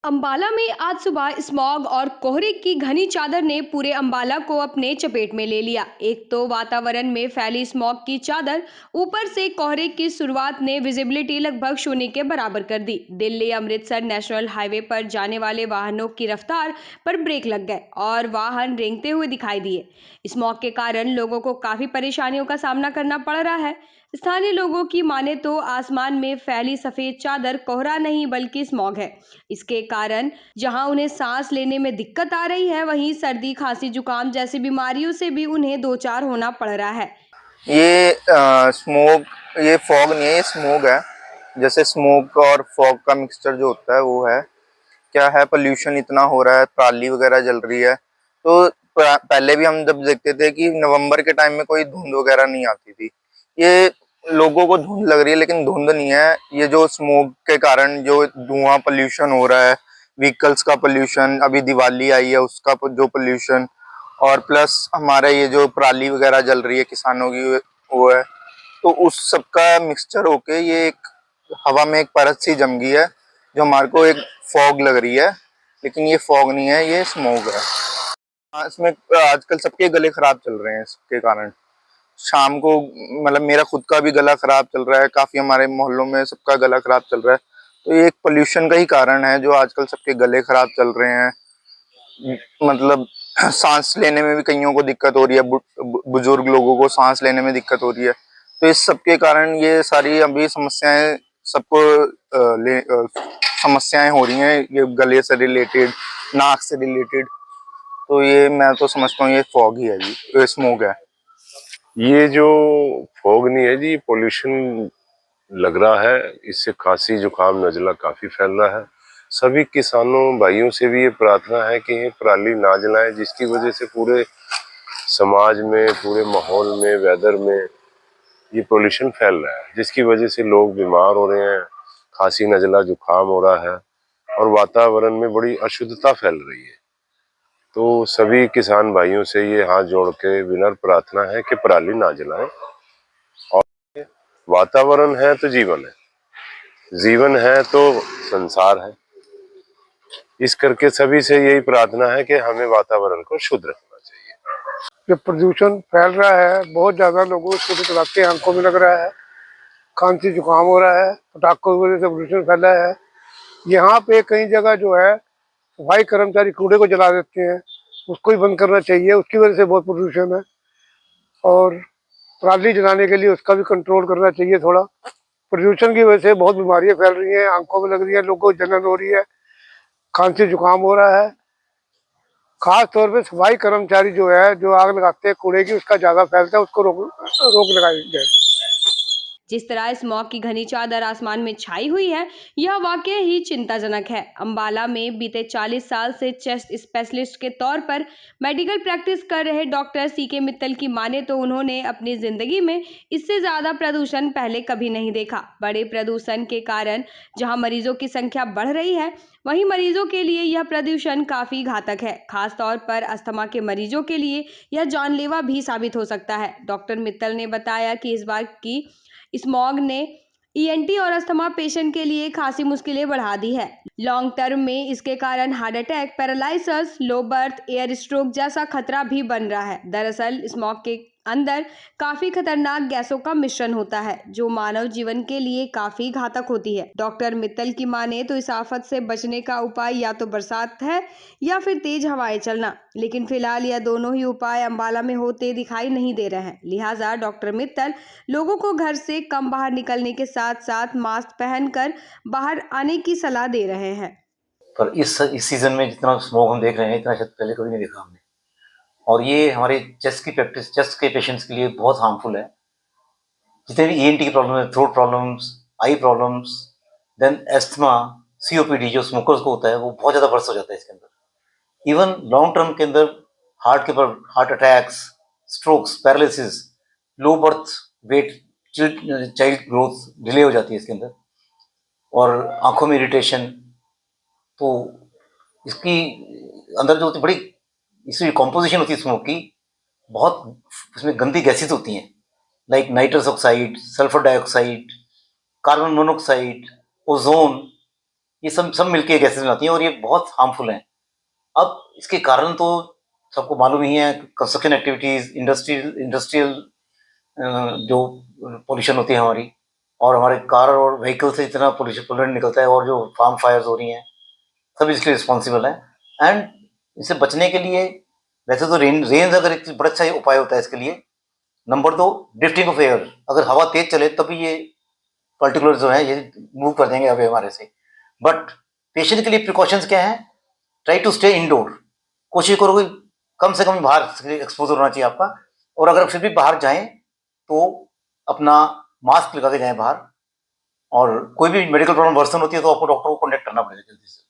अंबाला में आज सुबह स्मॉग और कोहरे की घनी चादर ने पूरे अंबाला को अपने चपेट में ले लिया। एक तो वातावरण में फैली स्मॉग की चादर, ऊपर से कोहरे की शुरुआत ने विजिबिलिटी लगभग शून्य के बराबर कर दी। दिल्ली अमृतसर नेशनल हाईवे पर जाने वाले वाहनों की रफ्तार पर ब्रेक लग गए और वाहन रेंगते हुए दिखाई दिए। स्मॉग के कारण लोगों को काफी परेशानियों का सामना करना पड़ रहा है। स्थानीय लोगों की माने तो आसमान में फैली सफेद चादर कोहरा नहीं बल्कि स्मॉग है। इसके कारण जहां उन्हें सांस लेने में दिक्कत आ रही है, वहीं सर्दी खांसी जुकाम जैसी बीमारियों से भी उन्हें दो चार होना पड़ रहा है। ये स्मोक, ये फॉग नहीं है, ये स्मोक है। जैसे स्मोक और फॉग का मिक्सचर जो होता है वो है। क्या है, पोल्यूशन इतना हो रहा है, पराली वगैरह जल रही है। तो पहले भी हम जब देखते थे कि नवंबर के टाइम में कोई धुंध वगैरह नहीं आती थी। ये लोगों को धुंध लग रही है, लेकिन धुंध नहीं है। ये जो स्मोक के कारण जो धुआं पोल्यूशन हो रहा है, व्हीकल्स का पोल्यूशन, अभी दिवाली आई है उसका जो पोल्यूशन, और प्लस हमारे ये जो पराली वगैरह जल रही है किसानों की, वो है। तो उस सब का मिक्सचर होके ये एक हवा में एक परत सी जम गई है, जो हमारे को एक फॉग लग रही है। लेकिन ये फॉग नहीं है, ये स्मोक है। हाँ, इसमें आजकल सबके गले खराब चल रहे हैं इसके कारण। शाम को मतलब मेरा खुद का भी गला खराब चल रहा है, काफी हमारे मोहल्लों में सबका गला खराब चल रहा है। तो ये एक पोल्यूशन का ही कारण है जो आजकल सबके गले खराब चल रहे हैं। मतलब सांस लेने में भी कईयों को दिक्कत हो रही है, बुजुर्ग लोगों को सांस लेने में दिक्कत हो रही है। तो इस सब के कारण ये सारी अभी समस्याएं सबको समस्याएं हो रही हैं, ये गले से रिलेटेड, नाक से रिलेटेड। तो ये मैं तो समझता हूँ ये फॉग ही है जी, ये स्मोक है। ये जो फॉग नहीं है जी, पोल्यूशन लग रहा है। इससे खांसी जुकाम नजला काफी फैल रहा है। सभी किसानों भाइयों से भी ये प्रार्थना है कि ये पराली ना जलाएं, जिसकी वजह से पूरे समाज में, पूरे माहौल में, वेदर में ये पोल्यूशन फैल रहा है, जिसकी वजह से लोग बीमार हो रहे हैं, खांसी नजला जुकाम हो रहा है और वातावरण में बड़ी अशुद्धता फैल रही है। तो सभी किसान भाइयों से ये हाथ जोड़ के विनम्र प्रार्थना है कि पराली ना जलाएं। और वातावरण है तो जीवन है, जीवन है तो संसार है। इस करके सभी से यही प्रार्थना है कि हमें वातावरण को शुद्ध रखना चाहिए। जो प्रदूषण फैल रहा है बहुत ज्यादा, लोगों को स्कूटी चलाते हैं, आंखों में लग रहा है, खांसी जुकाम हो रहा है, पटाखों की वजह से प्रदूषण फैला है। यहाँ पे कई जगह जो है सफाई कर्मचारी कूड़े को जला देते हैं, उसको ही बंद करना चाहिए, उसकी वजह से बहुत प्रदूषण है। और पराली जलाने के लिए उसका भी कंट्रोल करना चाहिए थोड़ा। प्रदूषण की वजह से बहुत बीमारियां फैल रही हैं, आंखों में लग रही है, लोगों को जलन हो रही है, खांसी जुकाम हो रहा है। खास तौर पे सफाई कर्मचारी जो है, जो आग लगाते हैं कूड़े की, उसका ज्यादा फैलता है, उसको रोक लगाई जाए। जिस तरह स्मॉग की घनी चादर आसमान में छाई हुई है, यह वाकई ही चिंताजनक है। अंबाला में बीते 40 साल से चेस्ट स्पेशलिस्ट के तौर पर मेडिकल प्रैक्टिस कर रहे डॉक्टर सीके मित्तल की माने तो उन्होंने अपनी जिंदगी में इससे ज्यादा प्रदूषण पहले कभी नहीं देखा। बड़े प्रदूषण के कारण जहां मरीजों की संख्या बढ़ रही है, वहीं मरीजों के लिए यह प्रदूषण काफी घातक है। खास तौर पर अस्थमा के मरीजों के लिए यह जानलेवा भी साबित हो सकता है। डॉक्टर मित्तल ने बताया कि इस बार की स्मॉग ने ईएनटी और अस्थमा पेशेंट के लिए खासी मुश्किलें बढ़ा दी है। लॉन्ग टर्म में इसके कारण heart attack, paralysis, low birth, air stroke जैसा खतरा भी बन रहा है। दरअसल स्मॉग के अंदर काफी खतरनाक गैसों का मिश्रण होता है, जो मानव जीवन के लिए काफी घातक होती है। डॉक्टर मित्तल की माने तो इस आफत से बचने का उपाय या तो बरसात है या फिर तेज हवाएं चलना, लेकिन फिलहाल यह दोनों ही उपाय अंबाला में होते दिखाई नहीं दे रहे हैं। लिहाजा डॉक्टर मित्तल लोगों को घर से कम बाहर निकलने के साथ साथ मास्क पहनकर बाहर आने की सलाह दे रहे हैं। पर इस सीजन में जितना स्मोक हम देख रहे हैं, इतना शायद पहले कभी नहीं देखा हमने। और ये हमारे चेस्ट के पेशेंट्स के लिए बहुत हार्मफुल है। जितने भी ईएनटी की प्रॉब्लम है, थ्रोट प्रॉब्लम्स, आई प्रॉब्लम्स, देन एस्थमा, सीओपीडी जो स्मोकर्स को होता है, वो बहुत ज़्यादा वर्स हो जाता है इसके अंदर। इवन लॉन्ग टर्म के अंदर heart attacks, strokes, paralysis, low birth weight, child growth delay हो जाती है इसके अंदर, और आंखों में इरिटेशन। तो इसकी अंदर जो बड़ी इसकी कॉम्पोजिशन होती है स्मोक की, बहुत इसमें गंदी गैसेस होती हैं, like nitrous oxide, sulphur dioxide, carbon monoxide, ozone, ये सब मिलके गैसेज बनाती हैं और ये बहुत हार्मफुल हैं। अब इसके कारण तो सबको मालूम ही है, कंस्ट्रक्शन एक्टिविटीज, इंडस्ट्रियल जो पोल्यूशन होती है हमारी, और हमारे कार और व्हीकल से इतना पोल्यूशन निकलता है, और जो फार्म फायर्स हो रही हैं, सब इसके रिस्पॉन्सिबल है। एंड इससे बचने के लिए वैसे तो रेंज अगर एक बड़ा अच्छा उपाय होता है इसके लिए। नंबर 2, ड्रिफ्टिंग ऑफ एयर, अगर हवा तेज चले तभी ये पर्टिकुलर जो है ये मूव कर देंगे हवा हमारे से। बट पेशेंट के लिए प्रिकॉशंस क्या है? ट्राई टू स्टे इंडोर, कोशिश करो कि कम से कम बाहर एक्सपोजर होना चाहिए आपका, और अगर फिर भी बाहर जाएं तो अपना मास्क लगा के जाएं बाहर, और कोई भी मेडिकल प्रॉब्लम वर्सन होती है तो आपको डॉक्टर को कॉन्टेक्ट करना पड़ेगा जल्दी से।